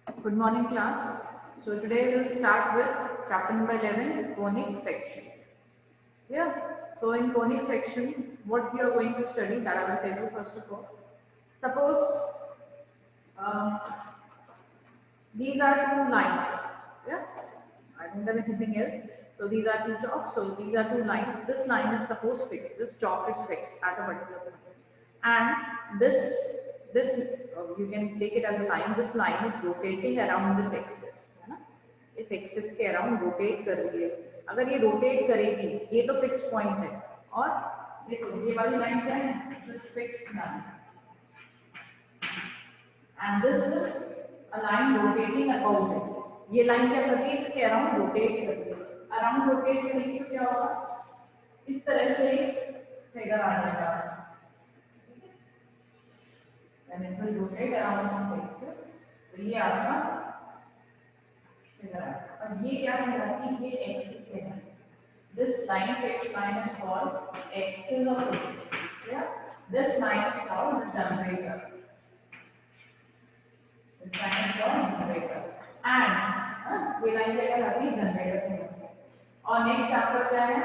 Good morning, class. So today we'll start with chapter number 11, conic section. Yeah. So in conic section, what we are going to study, that I will tell you first of all. Suppose uh, these are two lines. Yeah. I don't have anything else. So these are two chalks. So these are two lines. This line is suppose fixed. This chalk is fixed at a particular point. And this you can take it as a line. This line is rotating around this axis. है ना? इस axis के around rotate कर रही है. अगर ये rotate करेगी, ये तो फिक्स पॉइंट है. और देखो ये वाली लाइन क्या है? This fixed line. And this is a line rotating about it. ये लाइन क्या कर रही है? इसके अराउंड रोटेट कर रही है. अराउंड रोटेट करेगी तो क्या होगा? इस तरह से फिगर आ जाएगा. When it will rotate around the axis, तो ये आपका फिगर है. और ये क्या कहलाती है? ये एक्सिस है. This line, fixed line is called axis of rotation. Yeah? This line is called the generator. This line is called generator. And ये लाइन क्या कहलाती है? जनरेटर. और नेक्स्ट आपका क्या है?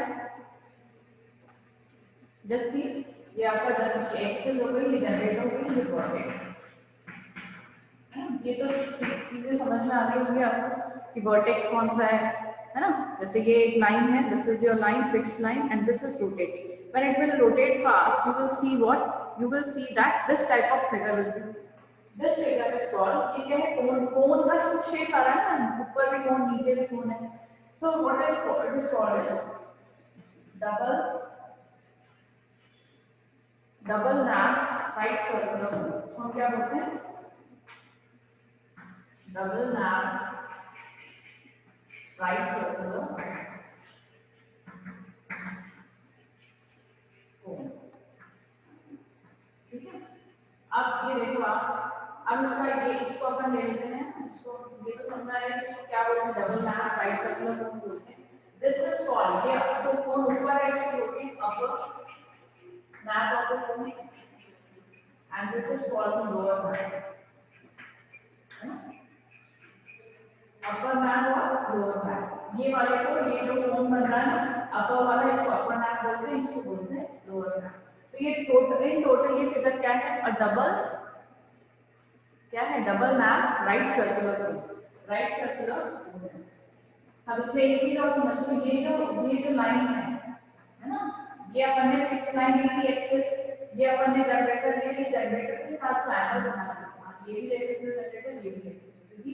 जस्ट सी, ये आपका एक्सिस हो गई, ये जनरेटर हो गई, ये वर्टेक्स. ये तो चीजें समझ में आ गई होंगी आपको कि वर्टेक्स कौन सा है ना? जैसे ये एक लाइन है, this is your line, fixed line, and this is rotating. When it will rotate fast, you will see what? You will see that this type of figure will be. This figure is called, ये क्या है? कोन. कोन का कुछ shape आ रहा है ना, ऊपर भी कोन, नीचे भी कोन है. So what is called? It is called as double nap right circular cone. हम क्या बोलते हैं? डबल नैप राइट सर्कुलर कोन. ठीक है. अब ये देखो आप, अब इसको अपन ले लेते हैं. इसको ये तो समझ आया कि इसको क्या बोलते हैं? डबल नैप राइट सर्कुलर कोन बोलते हैं. दिस इज कॉल्ड, ये जो कोन ऊपर है इसको बोलते हैं अपर nap of the cone, and this is called the lower nap. Upper nap और लोअर नैप. ये वाले को, ये जो कोन बन रहा है ना, अपर वाला, इसको अपर नैप बोलते हैं, इसको बोलते हैं लोअर नैप. तो ये टोटल ये फिगर क्या है? अ डबल, क्या है? डबल नैप राइट सर्कुलर कोन. राइट सर्कुलर कोन. अब इसमें एक चीज और समझ लो, ये जो लाइन है ना, ये अपन ने फिक्स लाइन ली थी एक्सिस. ये अपन ने जनरेटर ले ली, जनरेटर के साथ ट्रायंगल बना लिया. ये भी ले सकते हो जनरेटर, ये भी ले सकते हो. क्योंकि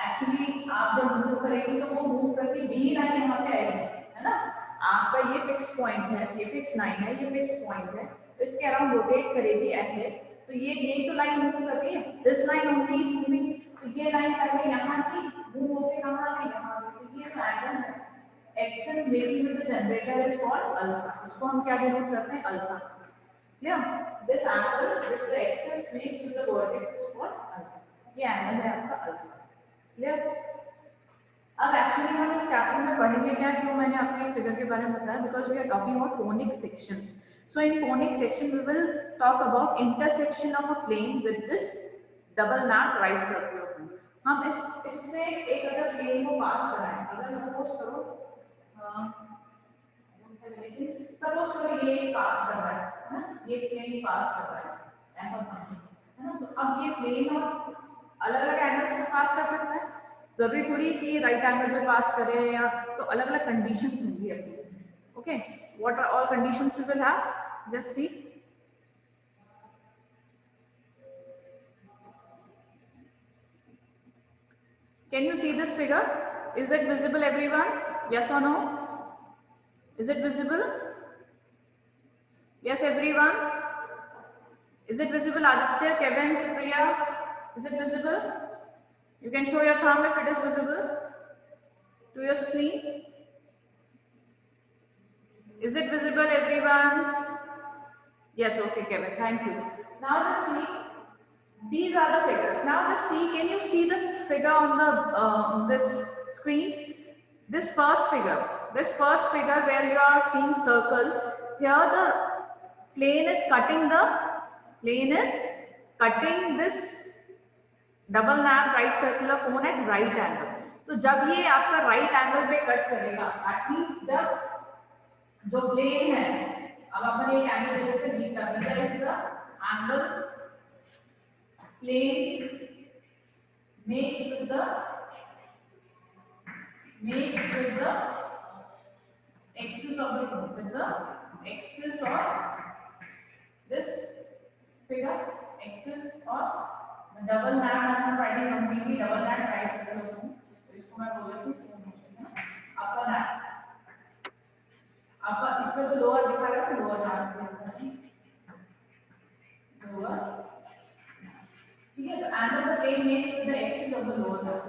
एक्चुअली आप जब मूव करेंगे तो वो मूव करके बी लाइन यहाँ पे आएगी, है ना. आपका ये फिक्स पॉइंट है, ये फिक्स लाइन है, ये फिक्स पॉइंट है, तो इसके अराउंड रोटेट करेगी ऐसे. तो ये तो लाइन मूव कर रही है. This line only is moving. तो ये लाइन पहले यहाँ थी, मूव होके कहाँ गई? यहाँ गई. तो ये ट्रायंगल है. Axis making with the generator is called alpha. इसको हम क्या डिनोट करते हैं? अल्फा से. Clear? This angle which the axis makes with the vertex is called alpha. ये एंगल है आपका अल्फा. क्लियर? अब एक्चुअली हम इस चैप्टर में पढ़ेंगे क्या? क्यों मैंने आपको ये फिगर के बारे में बताया? Because we are talking about conic sections. So in conic section we will talk about intersection of a plane with this double nappe right circular cone. हम इससे एक अगर प्लेन को पास कराएं, अगर सपोज करो ये पास कर रहा है ना, ये प्लेन पास कर रहा है, ऐसा समझो, है ना. तो अब ये प्लेन और अलग अलग एंगल्स पे पास कर सकता है. जरूरी थोड़ी कि राइट एंगल पे पास करे, या तो अलग अलग कंडीशंस होंगी अपनी. Okay, what are all conditions we will have? Just see. Can you see this figure? Is it visible, everyone? Yes or no? Is it visible? Yes, everyone. Is it visible? Aditya, Kevin, Supriya, is it visible? You can show your thumb if it is visible to your screen. Is it visible, everyone? Yes, okay, Kevin, thank you. Now just see, these are the figures. Now just see, can you see the figure on the this screen? This first figure where you are seeing circle, here the plane is cutting this double nappe right circular cone at right angle. तो जब ये आपका right angle पे cut करेगा, that means जब जो plane है, अब अपन एक एंगल ले लेते हैं beta, beta is the angle plane makes with the axis of the cone, with the axis of this figure, axis of the double nap, I'm writing completely double nap right circle cone, तो इसको मैं बोल देती हूँ अपर nap, अपर इसमें तो lower दिखा रहा है, लोअर नैप, लोअर, ठीक है। तो angle the plane makes with the axis of the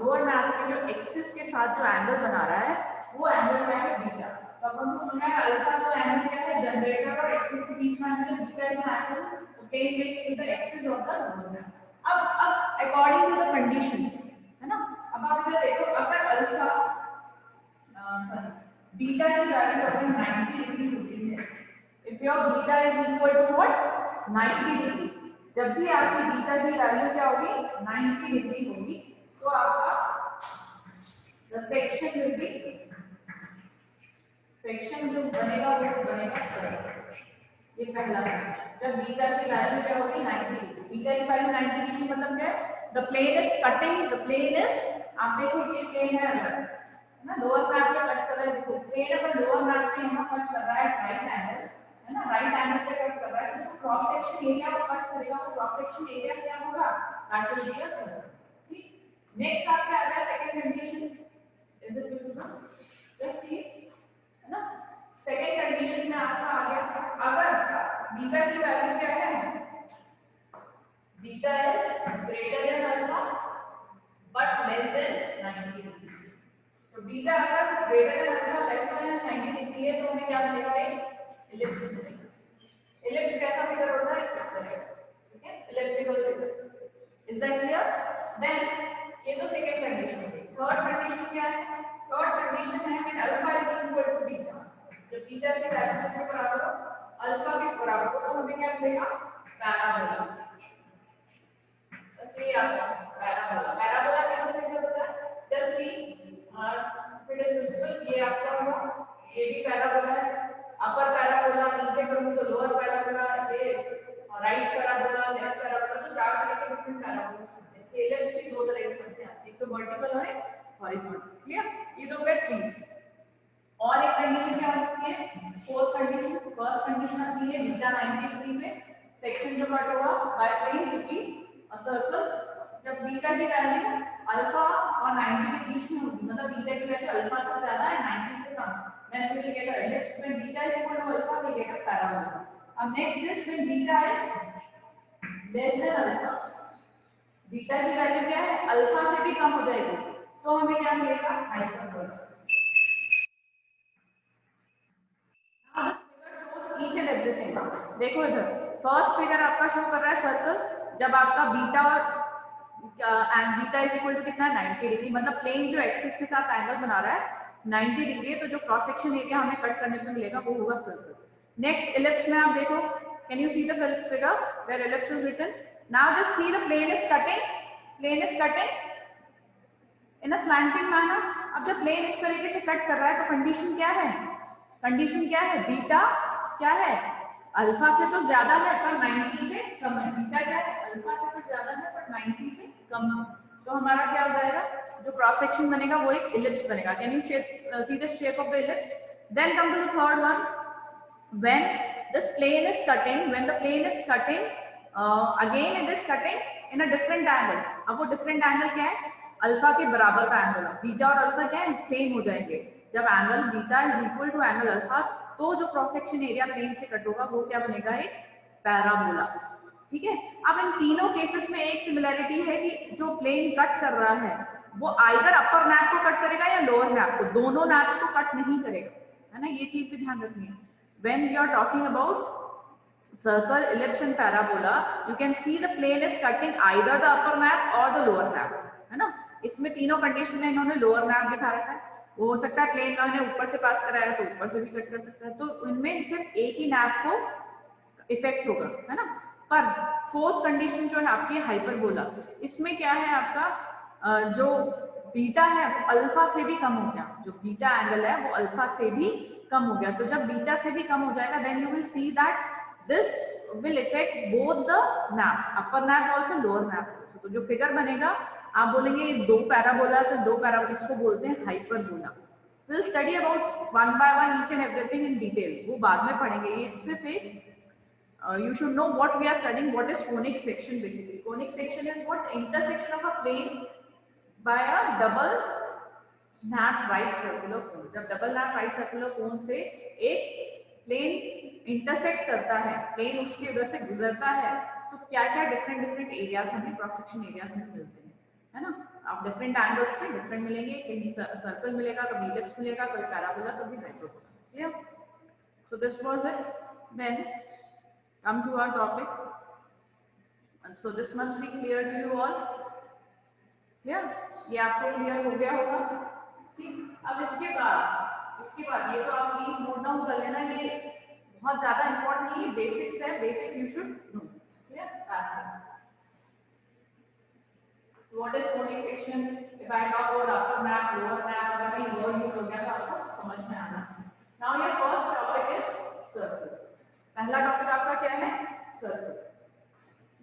lower nappe के जो एक्सिस के साथ जो एंगल बना रहा है वो एंगल क्या है, बीटा। तो अपन को सुनना है अल्फा तो एंगल क्या है, जनरेटर और एक्सिस के बीच में angle beta is angle the plane makes with the axis of the lower nappe. अब अकॉर्डिंग टू द कंडीशंस, है ना, अब आप इधर देखो, अगर अल्फा बीटा की वैल्यू अगर 90 डिग्री होती है, if your beta is equal to what, 90 degree, जब भी आपकी बीटा की वैल्यू क्या होगी, 90 डिग्री होगी, तो आपका the section will be, section जो बनेगा वो बनेगा सर्कल। ये पहला कंडीशन, जब बीटा की वैल्यू क्या होगी, 90 डिग्री, बीटा की वैल्यू 90 डिग्री मतलब क्या है, the plane is cutting, the plane is, आप देखो ये प्लेन है अगर, है ना, लोअर मैप पे कट कर रहा है, देखो प्लेन अगर लोअर मैप पे यहाँ कट कर रहा है राइट एंगल, है ना, राइट एंगल पे कट कर रहा है, तो जो क्रॉस सेक्शन एरिया वो कट करेगा, वो क्रॉस सेक्शन एरिया क्या होगा, that will be a circle. ठीक, नेक्स्ट आपके आ गया second condition, is it visible, just see, है ना, सेकंड कंडीशन में आपका आ गया, अगर बीटा की वैल्यू क्या है, beta is greater than alpha but less than 90 degree. तो बीटा अगर greater than alpha less than 90 degree है तो हमें क्या मिलेगा, एक इलिप्स मिलेगा। इलिप्स कैसा फिगर होता है, इस तरह, ठीक है, elliptical figure. Is that clear? Then ये तो सेकंड कंडीशन है। थर्ड कंडीशन क्या है, थर्ड कंडीशन है when alpha is equal to beta, जब बीटा की वैल्यू किसके बराबर हो, अल्फा के बराबर हो, तो हमें क्या मिलेगा, पैराबोला। बस ये आता है पैराबोला। पैराबोला कैसे फिगर होता है, just see, it is visible, ये आपका होगा, ये भी पैराबोला है, अपर पैराबोला, नीचे करूँ तो लोअर पैराबोला, ये राइट पैराबोला, लेफ्ट पैराबोला, तो चार तरह के डिफरेंट पैराबोला होते हैं। इसके इलिप्स भी दो तरह के होते हैं, एक तो वर्टिकल और एक हॉरिजॉन्टल। क्लियर, ये तो गए 3। और एक कंडीशन क्या हो सकती है, फोर्थ कंडीशन। फर्स्ट कंडीशन आती है बीटा 90 डिग्री में, सेक्शन जो कट होगा by plane between a circle, जब बीटा की वैल्यू अल्फा और 90 के बीच में होगी, मतलब बीटा की वैल्यू अल्फा से ज्यादा है 90 से कम, then we will get a ellipse when beta is equal to alpha, we get a parabola. अब next is when beta is less than alpha, beta की वैल्यू क्या है, अल्फा से भी कम हो जाएगी, तो हमें क्या मिलेगा, hyperbola. Now this figure shows each and everything. देखो इधर फर्स्ट फिगर आपका शो कर रहा है सर्कल, जब आपका बीटा और बीटा इज इक्वल टू कितना है, 90 डिग्री, मतलब प्लेन जो एक्सिस के साथ एंगल बना रहा है 90 डिग्री है, तो जो क्रॉस सेक्शन एरिया हमें कट करने पे मिलेगा वो होगा सर्कल। नेक्स्ट इलिप्स में आप देखो, can you see the figure where ellipse is written, now just see the plane is cutting in a slanting manner. अब जब प्लेन इस तरीके से कट कर रहा है तो कंडीशन क्या है, बीटा क्या है, अल्फा से तो ज्यादा है पर 90 से कम है, बीटा क्या है, अल्फा से तो ज्यादा है पर 90 से कम है, तो हमारा क्या हो जाएगा, जो क्रॉस सेक्शन बनेगा वो एक इलिप्स बनेगा। Can you see the shape of the ellipse? Then come to the third one, when this plane is cutting, again it is cutting in a different angle। अब वो different angle क्या है, alpha के बराबर का angle है, beta और alpha क्या है, सेम हो जाएंगे। जब angle beta is equal to angle alpha, तो जो क्रॉस सेक्शन एरिया प्लेन से कट होगा वो क्या बनेगा, एक पैराबोला। ठीक है, अब इन तीनों केसेस में एक सिमिलैरिटी है कि जो प्लेन कट कर रहा है वो आइदर अपर नैप को कट करेगा या लोअर नैप को, दोनों नैप्स को कट नहीं करेगा, है ना, ये चीज भी ध्यान रखनी है। When we are talking about circle, ellipse and parabola, you can see the plane is cutting either the upper nap or the lower nap, है ना। इसमें तीनों कंडीशन में इन्होंने लोअर नैप दिखा रखा है, वो हो सकता है प्लेन ने ऊपर से पास कराया तो ऊपर से भी कट कर सकता है, तो उनमें सिर्फ एक ही नैप को इफेक्ट होगा, है ना। पर फोर्थ कंडीशन जो है आपकी हाइपरबोला, इसमें क्या है आपका जो बीटा है वो अल्फा से भी कम हो गया, जो बीटा एंगल है वो अल्फा से भी कम हो गया। तो जब बीटा से भी कम हो जाएगा then you will see that this will affect both the nappes, upper nappe also lower nappe also. तो जो फिगर बनेगा आप बोलेंगे दो पैराबोला से दो पैराबोला, इसको बोलते हैं hyperbola. Will study about one by one each and everything in detail, वो बाद में पढ़ेंगे। ये सिर्फ एक you should know what we are studying, what is conic section basically. Conic section is what intersection of a plane by a double nap right circular cone. जब double nappe right circular कोन से एक plane intersect करता है, plane उसके उधर से गुजरता है, तो क्या क्या डिफरेंट डिफरेंट एरियाज हमें क्रॉस सेक्शन एरियाज में मिलते हैं, है ना। आप डिफरेंट एंगल्स पे डिफरेंट मिलेंगे, कहीं सर्कल मिलेगा, कभी इलिप्स मिलेगा, कभी पैराबोला, कभी hyperbola. Clear? So this was it. Then come to our topic, and so this must be clear to you all. clear? ये आपको क्लियर हो गया होगा, ठीक। अब इसके बाद ये तो आप प्लीज नोट डाउन कर लेना, ये बहुत ज्यादा इंपॉर्टेंट नहीं है, बेसिक्स है, basic you should know. Clear? That's it. What is conic section, if I talk about upper nap, lower nap, अगर कहीं वर्ड यूज हो गया तो आपको समझ में आना। Now your first topic is circle. पहला टॉपिक आपका क्या है? सर्कल।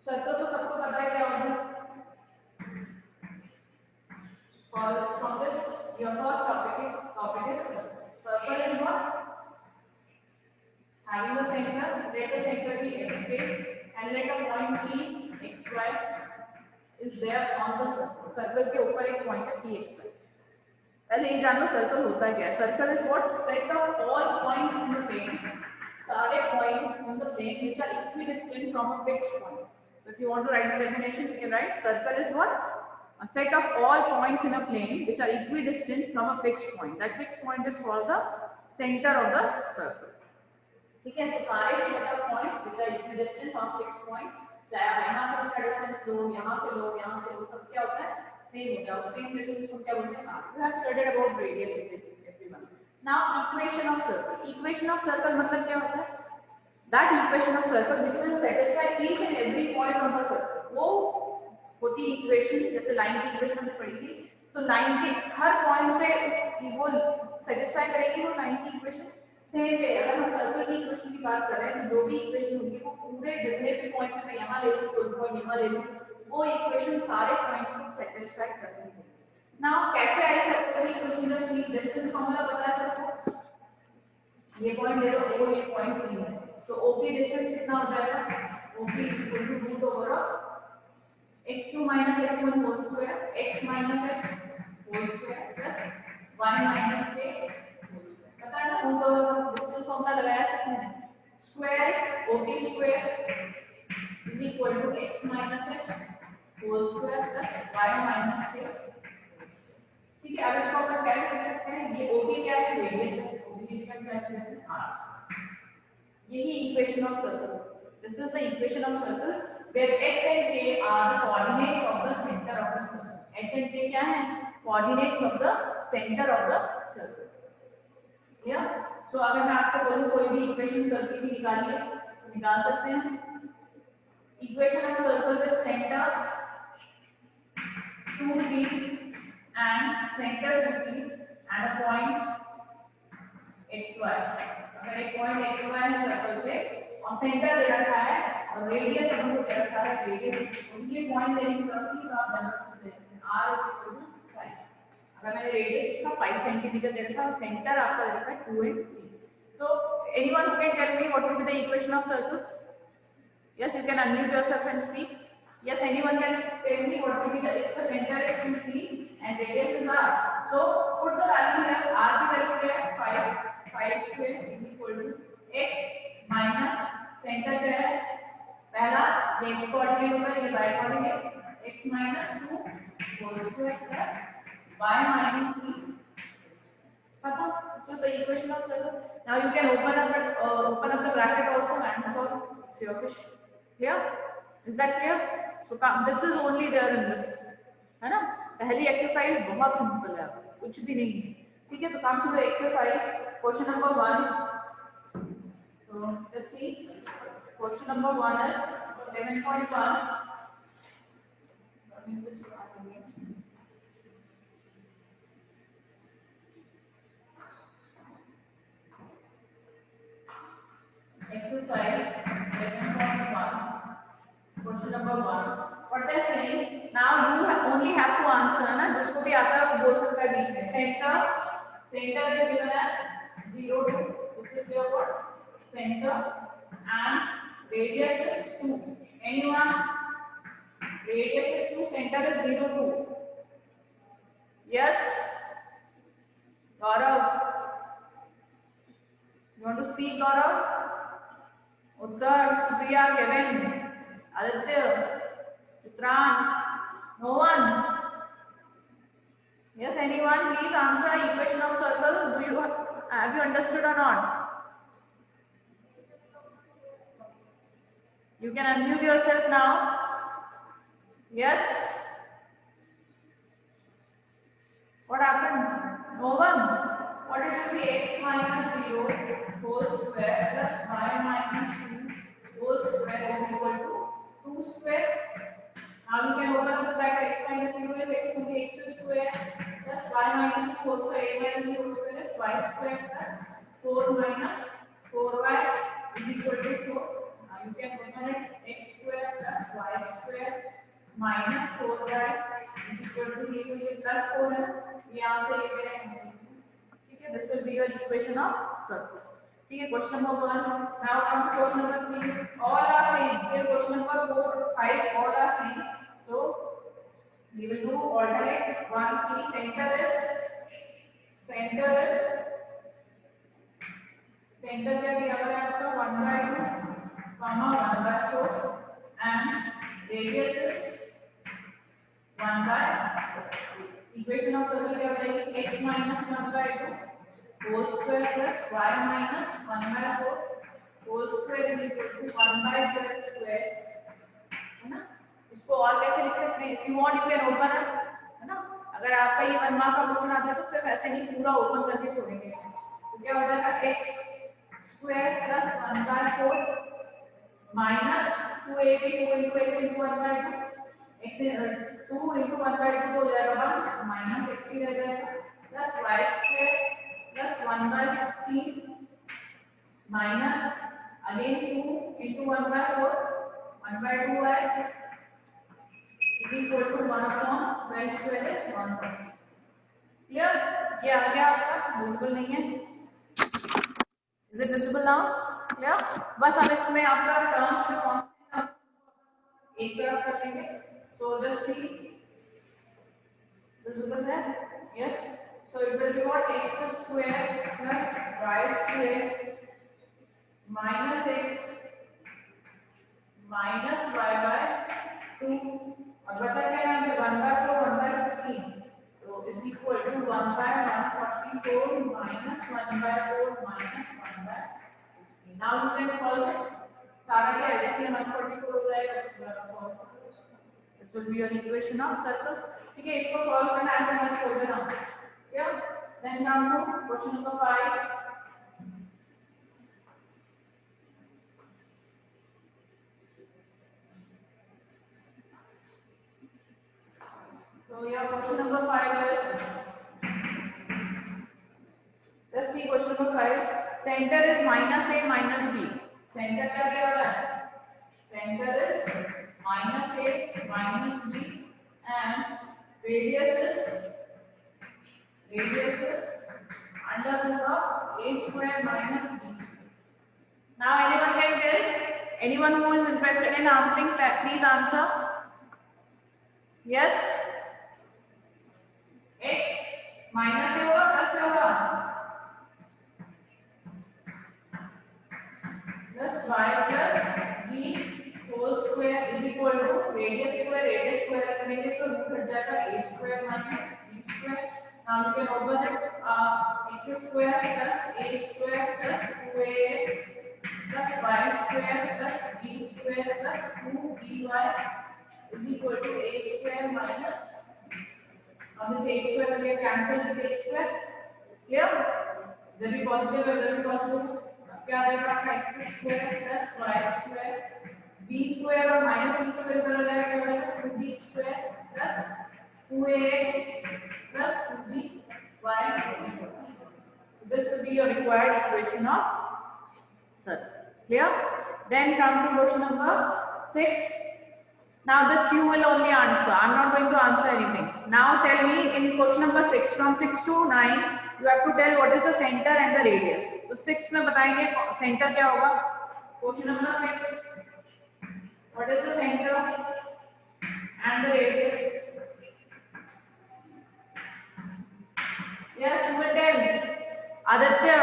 सर्कल तो सबको पता है क्या होगा। From this, your first topic is circle. Circle is what? Having a center, let a center be x पे, and let a point P x y is there on the circle. Circle के ऊपर एक point है P x y. पहले ये जान लो circle होता क्या है। Circle is what? Set of all points in the plane. सारे points on the plane which are equidistant from a fixed point. So if you want to write the definition, you can write circle is what? A set of all points in a plane which are equidistant from a fixed point. That fixed point is called the center of the circle. ठीक है, तो सारे set of points which are equidistant from fixed point, चाहे आप यहाँ से इसका distance लो, यहाँ से लो, यहाँ से लो, सब क्या होता है? Same हो गया। उस same distance को क्या बोलते हैं? You have studied about radius, everyone. Now equation of circle. Equation of circle मतलब क्या होता है? That equation of circle which will satisfy each and every point on the circle. वो होती इक्वेशन, जैसे लाइन की इक्वेशन हमने पढ़ी थी, तो लाइन के हर पॉइंट पे उसकी वो सेटिस्फाई करेगी वो लाइन की इक्वेशन। सेम वे अगर हम सर्कल की इक्वेशन की बात कर रहे हैं तो जो भी इक्वेशन होगी वो पूरे जितने भी पॉइंट्स पे यहाँ ले लूँ, कोई पॉइंट यहाँ ले लूँ, वो इक्वेशन सारे पॉइंट्स को सेटिस्फाई करती है। नाउ कैसे आई सर्कल की equation? Just see distance formula पता है सबको, ये पॉइंट ले लो, वो ये पॉइंट नहीं है, तो OP डिस्टेंस कितना हो जाएगा? OP is equal to root over x2 minus x1 whole square, x minus x whole square plus y minus k whole square। पता है ना, रूट ओवर डिस्टेंस फॉर्मूला लगाया सकते हैं। Square OP square is equal to x minus x whole square plus y minus k। ठीक है, अब इसको अपन कैसे कर सकते हैं? ये OP क्या है? रेडियस है, OP की जगह क्या है? r। यही equation of circle. This is the equation of circle where x and k are the coordinates of the center of the circle. x and k क्या है? Coordinates of the center of the circle. Clear? So अगर मैं आपको बोलूं कोई भी equation circle की निकालिए, निकाल सकते हैं। Equation of circle with centre 2p and center 2p and a point xy। अगर एक पॉइंट xy है सर्कल पे और सेंटर दे रखा है और रेडियस हमको दे रखा है, रेडियस ये पॉइंट लेने की जरूरत नहीं, तो आप जनरल दे सकते हैं r is equal to 5। अगर मैंने रेडियस इसका 5 सेंटीमीटर दे रखा है और सेंटर आपका दे रखा है 2 and 3, तो anyone who can tell me what will be the equation of circle? Yes, you can unmute yourself and speak. Yes, anyone can tell me what will be the, if the center is 2 3 and radius is r, so put the value here, r की value क्या है? 5 square is equal to x minus centre क्या है? पहला ये x coordinate होगा, ये y coordinate, x minus 2 whole square plus y minus 3। पता? This is the equation of circle. Now you can open up the bracket also and solve. It's your wish. Clear? Is that clear? So this is only there in this, है ना? पहली exercise बहुत simple है, कुछ भी नहीं है। ठीक है, तो come to the exercise. Question number 1. So let's see. Question number 1 is 11.1. Let me just start again. Exercise 11.1. Question number 1. What they are saying? Now you only have to answer ना, जिसको भी आता है वो बोल सकता है बीच में. Center is given as 0 2. This is your what? Center, and radius is 2. Anyone? Radius is 2. Center is 0 2. Yes. Gaurav. You want to speak, Gaurav? Utkarsh, Supriya, Kevin, Aditya, Utransh, no one. Yes, anyone? Please answer equation of circle. Have you understood or not? You can unmute yourself now. Yes. What happened? No one. What is it? X minus 0 whole square plus y minus 2 whole square is equal to 2 square. Now you can open up the bracket. X minus 0 is x into x square plus y minus 2 whole square. A minus 0 whole square is y square plus 4 minus 4y is equal to 4. Now you can open it. X square plus y square minus 4y is equal to 0 plus 4 है. यहाँ से ये करेंगे. This will be your equation of circle. Okay, question number 1. Now come to question number 3. All are same. Here question number 4, 5, all are same. So we will do alternate. 1, 3. Center is center क्या दिया हुआ है आपका 1/2, 1/4, and radius is 1/4. Equation of circle क्या बनेगी? X minus 1/2 whole square plus y minus 1/4 whole square is equal to 1/12 square, है ना? इसको और कैसे लिख सकते हैं? If you want you can open up, है ना? अगर आपका ये 1 मार्क का क्वेश्चन आता है तो सिर्फ ऐसे नहीं पूरा ओपन करके छोड़ेंगे. तो क्या हो जाएगा? x square plus 1/4 minus 2ab 2 into x into 1/2 x 2 into 1/2 हो जाएगा 1 minus x ही रह जाएगा plus y square plus 1/16 minus again 2 into 1/4 1/2y is equal to 1/12 square is 1. Clear? ये आ गया आपका. विजिबल नहीं है? Is it visible now? Clear? बस अब इसमें आपका टर्म्स जो कौन एक तरफ कर लेंगे. So just see. Visible है? Yes. So it will be what? X square plus y square minus x minus y by 2. और बचा क्या यहाँ पे 1/4 1/16. So is equal to 1/144 minus 1/4 minus 1/16. Now you can solve it. सारा क्या है? इसलिए 144 हो जाएगा. This will be your equation of circle. ठीक है, इसको solve करना ऐसे मत छोड़ देना. Yeah. Then come to question number 5. So your question number 5 is. Let's see question number 5. Center is minus a minus b. Center क्या दिया हुआ है? Center is minus a minus b and radius is under the curve a square minus b. Now anyone can tell? Anyone who is interested in answering, please answer. Yes. X minus a होगा plus होगा plus y plus b whole square is equal to radius square करेंगे तो root हट जाएगा a square minus b square. Now you can open it. X square plus a square plus 2ax plus y square plus b square plus 2by is equal to a square minus. Now this a square will get cancelled with a square. Clear? There be positive. क्या आएगा आपका x square plus y square b square और minus b square कर जाएगा, क्या हो जाएगा 2b square plus 2ax plus 2by। This will be your required equation of circle. Clear? Then come to question number 6. Now this you will only answer. I am not going to answer anything. Now tell me in question number 6, from 6 to 9, you have to tell what is the center and the radius. तो 6 में बताएंगे center क्या होगा. Question number 6. What is the center and the radius? Yes, you will tell. Aditya,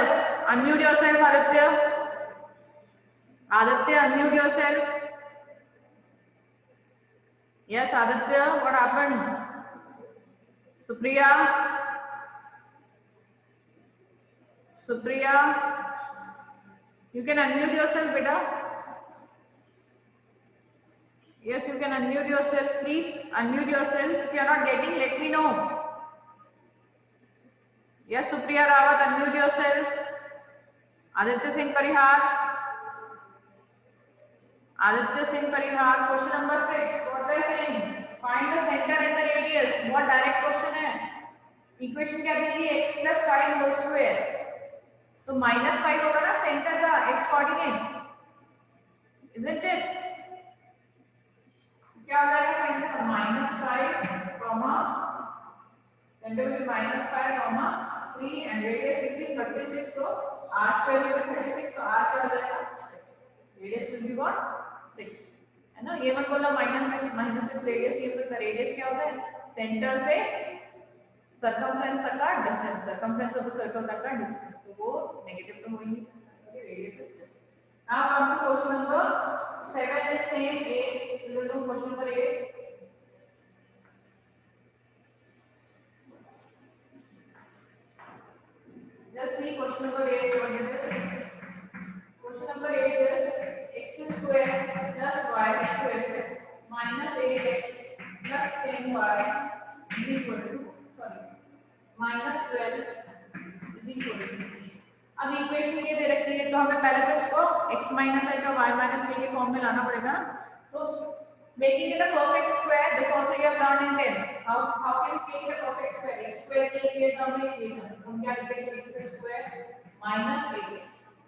unmute yourself. Aditya, unmute yourself. Yes, Aditya, what happened? Supriya, you can unmute yourself, beta. Yes, you can unmute yourself. Please unmute yourself. If you are not getting, let me know. Yes, Supriya Rawat, unmute yourself. Aditya Singh Parihar, question number 6. What they are saying? Find the center and the radius. What direct question है? Equation क्या दी है? X plus 5 whole square. तो -5 होगा ना center का x coordinate, isn't it? क्या हो जाएगा center का -5 comma center will be -5 3 and radius will be 36. तो r square will be 36. तो r क्या हो जाएगा 6. Radius will be what 6 है ना. ये मत बोला -6 रेडियस. ये तो रेडियस क्या होता है? सेंटर से सर्कमफ्रेंस तक का difference, circumference of the circle तक का डिस्टेंस. तो वो नेगेटिव तो होगी. Radius is 6. Now come to question number 7 is same 8. We will do question number 8. Just see question number 8 what it is. Question number 8 is x square plus y square minus 8x plus 10y is equal to -12 is equal to. अब equation ये दे रखी है तो हमें पहले तो इसको x minus h और y minus k के फॉर्म में लाना पड़ेगा. तो making it a perfect square, this also you have learned in 10. How can you make it a perfect square? x square के लिए टर्म में ये टर्म हम क्या लिखेंगे? x square minus 8x.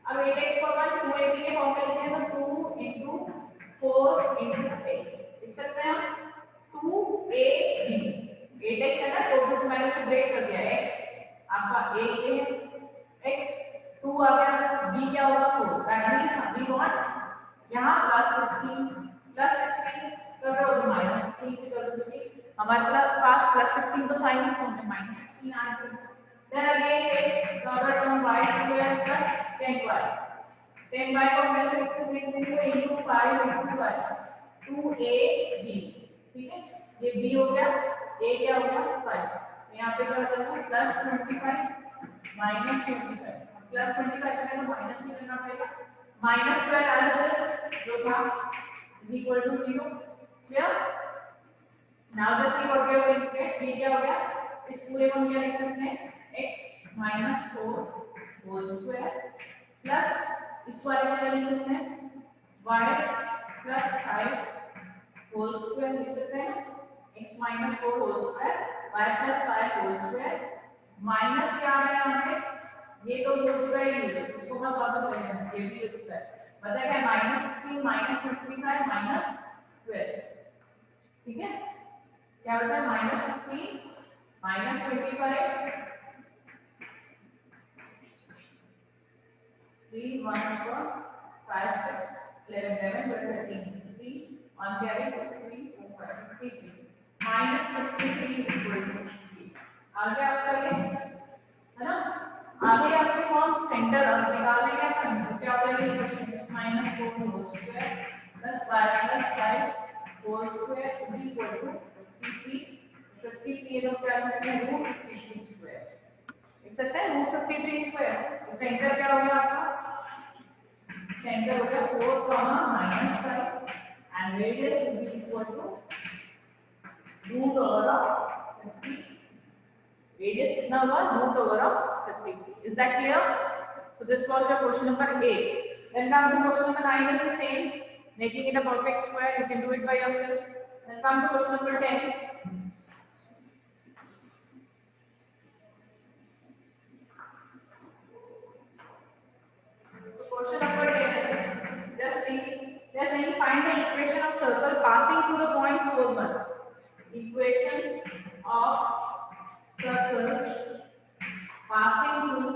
अब 8x को अपन 2ab के फॉर्म में लिखेंगे तो 2 into 4 into x लिख सकते हैं हम 2ab. 8x है ना, टोटल से माइनस को ब्रेक कर दिया. x आपका a है, x 2 आ गया, b क्या होगा 4. दैट मींस वी वांट यहां +16 कर रहे हो तो -16 भी कर दो क्योंकि हमारे पास +16 तो था ही नहीं, तो हमने -16 ऐड कर दिया. Then again take other term y square plus 10y. 10y को हम ऐसे लिख सकते हैं तो इनटू 5 इनटू y 2ab. ठीक है, ये b हो गया, a क्या हो गया 5. यहाँ पे क्या हो जाएगा +25 -25. +25 करने तो माइनस भी लेना पड़ेगा. -12 as जो था is equal to 0. Clear? Now just see what we are going to get. b क्या हो गया? इस पूरे को हम क्या लिख सकते हैं? x minus 4 whole square plus इस वाले को क्या लिख सकते हैं? y plus 5 whole square लिख सकते हैं. x minus 4 whole square y plus 5 whole square minus क्या आ गया यहाँ पे? ये तो यूज चुका है, इसको हम वापस ले लेंगे. ये भी यूज चुका है. बचा क्या? -16 -25 -12. ठीक है, क्या बचा? -16 -25 3 1 4 5 6 11 12 13 3 1 carry 3 4 5 3 -53 is equal to 3. आगे आपका ये है ना. आगे आपके फॉर्म सेंटर अब निकाल लेंगे अपन. तो क्या हो जाएगा equation? x minus 4 whole square plus y plus 5 whole square is equal to 53. 53 ये लोग क्या लिख सकते हैं? √53 स्क्वायर लिख सकते हैं. √53 स्क्वायर. तो सेंटर क्या हो गया आपका? सेंटर हो गया 4 -5 and radius will be equal to √50. Radius कितना होगा? √50. Is that clear? So this was your question number 8. Then come to question number 9 is the same. making it a perfect square. You can do it by yourself. Then come to question number 10. So question number 10 is, just see, they are saying find the equation of circle passing through the point 4, 1. Equation of circle passing through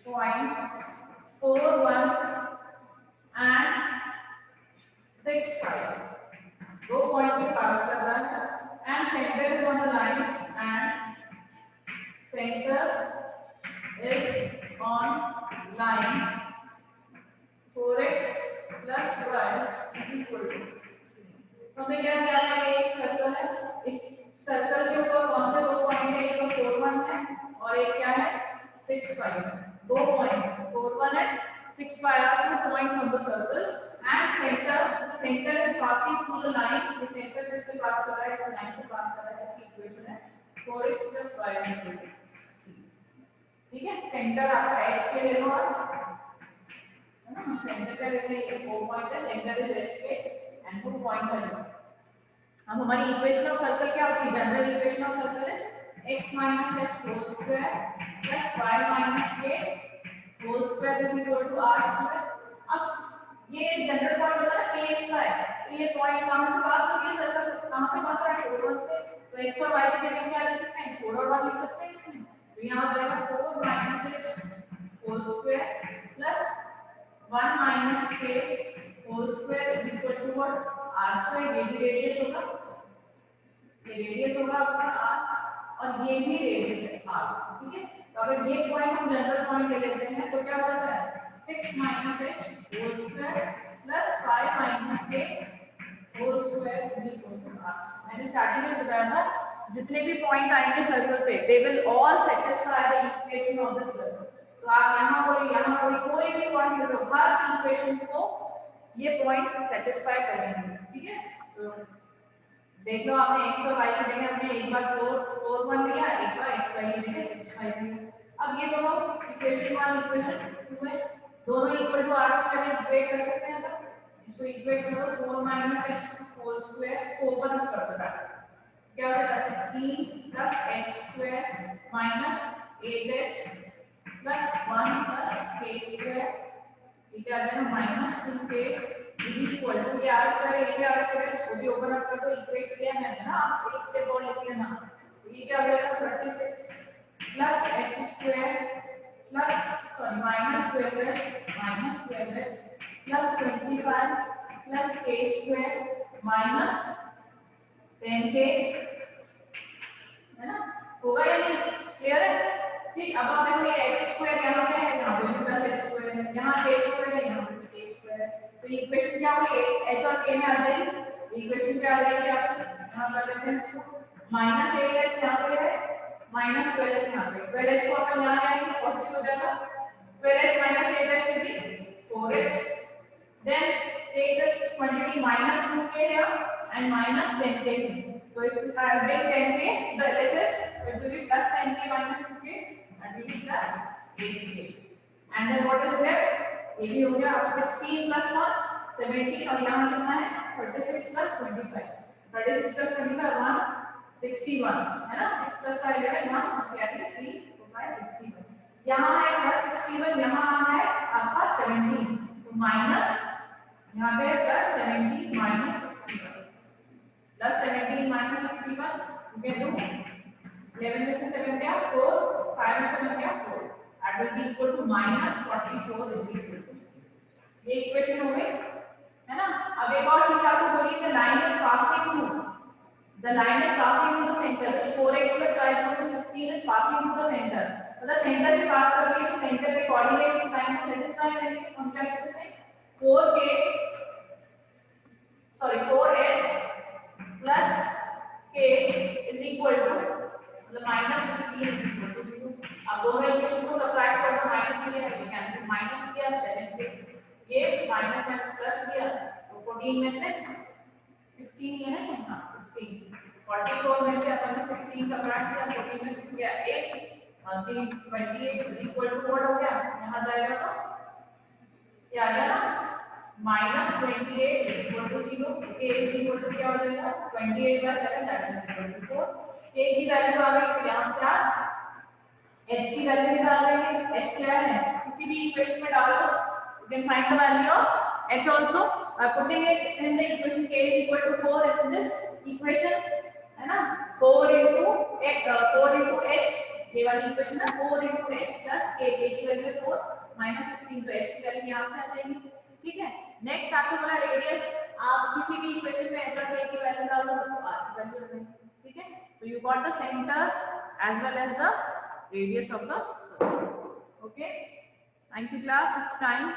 points 4, 1 and 6, 5. दो point से पास कर रहा है and center is on the line and center is on line 4x plus y is equal to, तो हमें क्या दिया है, ये एक सर्कल है, इस सर्कल के ऊपर कौन से दो पॉइंट है, एक तो 4, 1 है और एक क्या है 6, 5. दो point 4, 1 and 6, 5 are 2 points on the circle and center is passing through the line. the center जिससे पास कर रहा है, इस लाइन से पास कर रहा है, इसकी इक्वेशन है 4x plus y is equal to 16. ठीक है, सेंटर आपका h के ले लो है ना, सेंटर का लेते हैं, ये 4 पॉइंट है, सेंटर इज h पे एंड 2 पॉइंट है. अब हमारी इक्वेशन ऑफ सर्कल क्या होती है, general equation of circle is x minus h whole square plus y minus k whole square is equal to r square. अब ये जनरल पॉइंट होता है kx का है, तो ये पॉइंट कहां से पास हो रही है, सर्कल कहां से पास हो रहा है, 4, 1 से, तो x और y की जगह क्या लिख सकते हैं, 4 और 1 लिख सकते हैं इसमें. तो यहां हो जाएगा 4 minus h whole square plus 1 minus k whole square is equal to what, r square. ये भी रेडियस होगा, ये रेडियस होगा अपना r और ये भी रेडियस है r. ठीक है, तो अगर ये पॉइंट हम जनरल पॉइंट ले लेते हैं तो क्या हो जाता है 6 minus h whole square plus 5 minus k whole square is equal to r. मैंने स्टार्टिंग में बताया था जितने भी पॉइंट आएंगे सर्कल पे they will all satisfy the equation of the circle. तो आप यहाँ कोई भी पॉइंट लो, हर इक्वेशन को ये पॉइंट्स सेटिस्फाई करेंगे. ठीक है, तो देख लो आपने x और y की जगह हमने एक बार 4, 1 लिया, एक बार x, y की जगह 6, 5 लिया. अब ये दोनों इक्वेशन 1 इक्वेशन 2 है, दोनों इक्वल टू r स्क्वायर में इक्वेट कर सकते हैं. तो इसको इक्वेट करो 4 minus h whole square, इसको ऊपर तक कर सकते हैं, क्या हो जाएगा 16 plus h square minus 8h plus 1 plus k square, ये क्या आ जाएगा minus 2k is equal to, ये r square है, ये r square है, इसको भी ऊपर रख कर तो इक्वेट किया है ना, आप एक से और लिख लेना. तो ये क्या हो जाएगा 36 plus h square plus minus 12h plus 25 plus k square minus 10k, है ना, होगा या नहीं, क्लियर है. ठीक, अब आप देखो ये x स्क्वायर यहाँ पे है, यहाँ पे प्लस x स्क्वायर है, यहाँ k स्क्वायर है, यहाँ पे k स्क्वायर है. तो इक्वेशन क्या होगी, h और k में आ जाएगी. इक्वेशन क्या आ जाएगी, आप यहाँ कर देते हैं इसको माइनस 8h यहाँ पे है, माइनस 12h यहाँ पे, 12h को अपन यहाँ लाएंगे पॉजिटिव हो जाएगा, 12h minus 8h will be 4h. Then take this quantity minus 2k here and minus 10k. So if I bring 10k, the LHS it will be plus 10k minus 2k and will be plus 8k. And then what is left? ये भी हो गया. अब 16 plus 1 17 और यहाँ कितना है 36 plus 25. 36 plus 25 161 है ना. 6 plus 5 11 1 carry 3 2 5 61. यहाँ है plus 61, यहाँ है आपका 17, तो माइनस यहाँ पे plus 17 minus 61, plus 17 minus 61 equal to 11 में से 7 गया 4, 5 में से 7 गया 4, that will be equal to minus 44 is equal to. ये इक्वेशन हो गई है ना. अब एक और चीज आपको बोली, the line is passing through the centre. 4x plus y equal to 16 is passing through the center. मतलब सेंटर से पास कर रही है, तो सेंटर के कोऑर्डिनेट्स इस लाइन को सेटिस्फाई करेंगे. हम क्या लिख सकते हैं 4h plus k is equal to, मतलब minus 16 is equal to 0. अब दोनों इक्वेशन को सब्ट्रैक्ट कर दो, माइनस किया ये कैंसिल, माइनस किया 7k, ये माइनस माइनस प्लस किया तो 14 में से 16 ये है ना 16, 44 में से अपन ने 16 सब्ट्रैक्ट किया, 14 में से किया 8 3 28 इज इक्वल टू व्हाट हो गया, यहां जाएगा तो क्या आ गया ना -28 is equal to 0, k is equal to क्या हो जाएगा 28/7 that is equal to 4। k की वैल्यू आ गई तो यहां से आप h की वैल्यू भी डाल देंगे। h क्या है किसी भी इक्वेशन में डाल दो, you can find the value of h also by putting it in the equation k is equal to 4 in this equation है ना 4 into h ये वाली इक्वेशन है 4 into h plus k की वैल्यू 4 -16 तो h की वैल्यू यहां से आ जाएगी। ठीक है नेक्स्ट आपको बोला रेडियस, आप किसी भी इक्वेशन में ऐसा k की वैल्यू डाल दो तो r की वैल्यू आ जाएगी। ठीक है so you got the center as well as the radius of the circle. Okay, thank you class, it's time.